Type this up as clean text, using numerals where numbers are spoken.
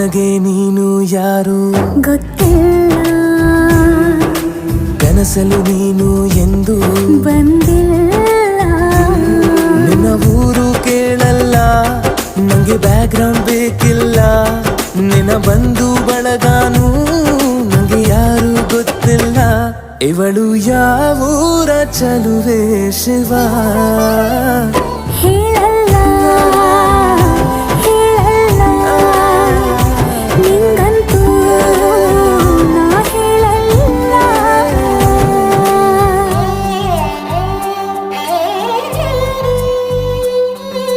ನನಗೆ ನೀನು ಯಾರು ಗೊತ್ತಿಲ್ಲ, ಕನಸಲು ನೀನು ಎಂದು ಬಂದಿಲ್ಲ. ನಿನ್ನ ಊರು ಕೇಳಲ್ಲ, ನಂಗೆ ಬ್ಯಾಕ್ಗ್ರೌಂಡ್ ಬೇಕಿಲ್ಲ. ನಿನ್ನ ಬಂಧು ಬಳಗಾನು ನಂಗೆ ಯಾರು ಗೊತ್ತಿಲ್ಲ. ಇವಳು ಯಾವೂರ ಚಲುವೆ ಶಿವ ಹೇಳಲ್ಲ